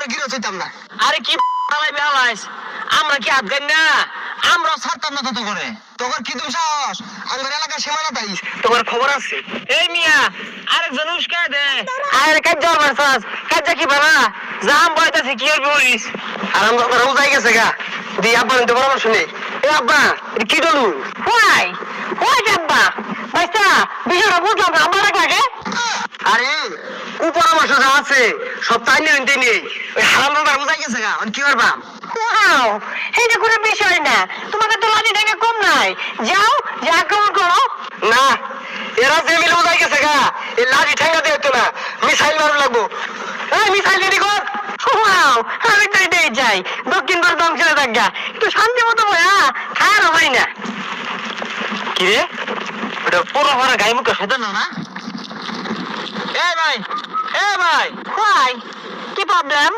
তোরে গিরো চাইতাম না। আরে কি চালাইবে আলাইস, আমরা কি হাত গাই না? আমরা ছাড়তাম না তো করে। তোর কি তুমি সাহস? আমার এলাকার সীমানা তাইস। তোমার খবর আছে? এই মিয়া আরেকজন উস্কায় দে। আরে কাজ যাও মারছাস, কাজ কি বানা জাম বইতাছে কি আর বলিস? আর আমরা তো রোজাই গেছে গা। দি আব্বা নিতে পরামর্শ নেই। এ আব্বা এটা কি ডলু? হোয়াই হোয়াই আব্বা ভাইস্তা বিষয়টা বুঝলাম না, আমার লাগে। আরে কুপরামর্শ যা আছে সব তাই নিতে নেই। ওই হারাম বাবার রোজাই গেছে গা। কি করবা? ওয়াও, এইটা কোনো বিষয় না, তোমাদের তো লাঠি ঠেঙ্গা কম নাই, যাও যে আক্রমণ করো। না, এরা যে মিলে রোজাই গেছে গা। এই লাঠি ঠেঙ্গা দিয়ে হতো না, মিসাইল মারু লাগবো। এই মিসাইল রেডি কর। ওয়াও, আমি তো এটাই চাই, দক্ষিণ ভারত অঞ্চলে থাকা একটু শান্তি মতো বয়া খায়ারও হয় না। কি রে ওটা পুরো ভরা গায়ে মুখে সেটা না না? এ ভাই, এ ভাই, হোয়াই কি problem?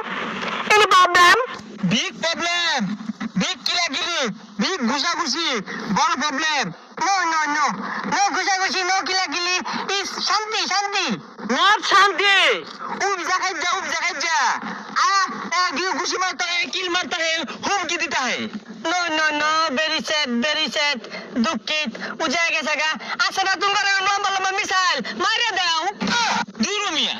Any problem? Big problem, big কিলাকিলি, বিগ ঘুষাঘুষি, বড় problem. No no no no ঘুষাঘুষি, নো কিলাকিলি, ইস শান্তি শান্তি। নট শান্তি। उपजा खा घुसी मारता है, किल मारता है, हुमकी देता है। No no no, very sad, दुखित ও জায়গা জায়গা আছে না তোমার লম্বা লম্বা মিসাইল মারে দাও। दूर मियां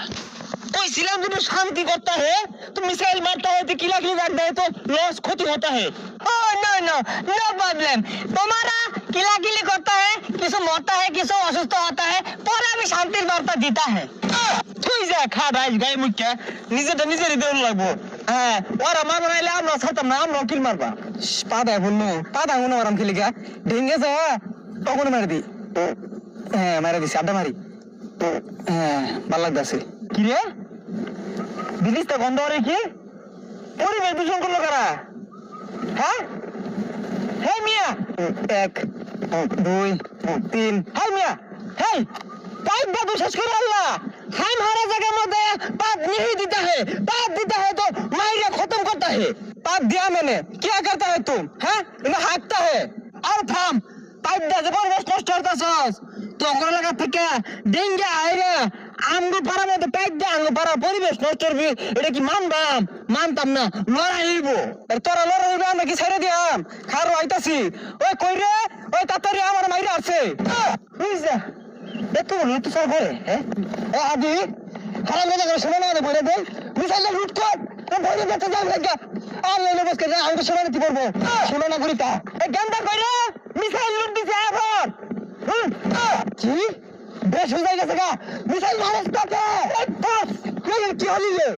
कोई सिलाम जो शांति करता है तो मिसाइल मारता है तो किला किला लगता है तो लॉस क्षति होता है। ও নো নো नो प्रॉब्लम, तुम्हारा किलाकिली करता है, किसी मरता है, किसी অসুস্থ होता है, পরে আমি শান্তির বার্তা দিতা है। তুই যা খা ভাই গায়ে মুখে নিজেটা নিজেরই দেউন লাগবো। হ্যাঁ ওরা মারবা নাইলে আমরা ছাড়তাম না, আমরা কিল মারবা। পাদা বললো পাদা কোনো আরাম খেলি গা ঢেঙ্গে যা তখন মারি দি। হ্যাঁ মারি দিছি আড্ডা মারি। হ্যাঁ ভাল লাগতেছে। কি রে বিলিসটা গন্ধ রে কি পরিবেশ দূষণ করলো কারা? হ্যাঁ হ্যাঁ মিয়া 1 2 3 হ্যাঁ মিয়া হ্যাঁ पाइप बाबू सस्कर अल्लाह हम हर जगह में पाप नहीं देता है, पाप देता है तो मायरा खत्म करता है। पाप दिया मैंने, क्या करता है तुम? हैं इन्हें हाँकता है और थाम पाइप दे जबरदस्त नष्ट करता सस तो ओकरा लगा থেকে ডেঙ্গা আইরে আমগো পারা মধ্যে পাইপ দে আমগো পারা পরিবেশ নষ্ট করবি এটা কি মানতাম না লড়াই হইব আর তোরা লড়াই হইবে আমরা কি ছেড়ে দিয়াম খারো আইতাছি ওই কই রে ওই তাতারি আমার মাইরা আছে বুঝছা দেখো লুট সব করে হ্যাঁ এ আদি খারাপ মজা করে শোনা না বলে দে মিসাইল লুট কর ও বলে দেখতে যাও লাগা আর লেলে বস করে আমি শোনা দিতে পারবো শোনা না করিতা এ গেন্দা কইরা মিসাইল লুট দিছে আবার কি বেশ হয়ে গেছে গা মিসাইল মারস কাকে কি হলি রে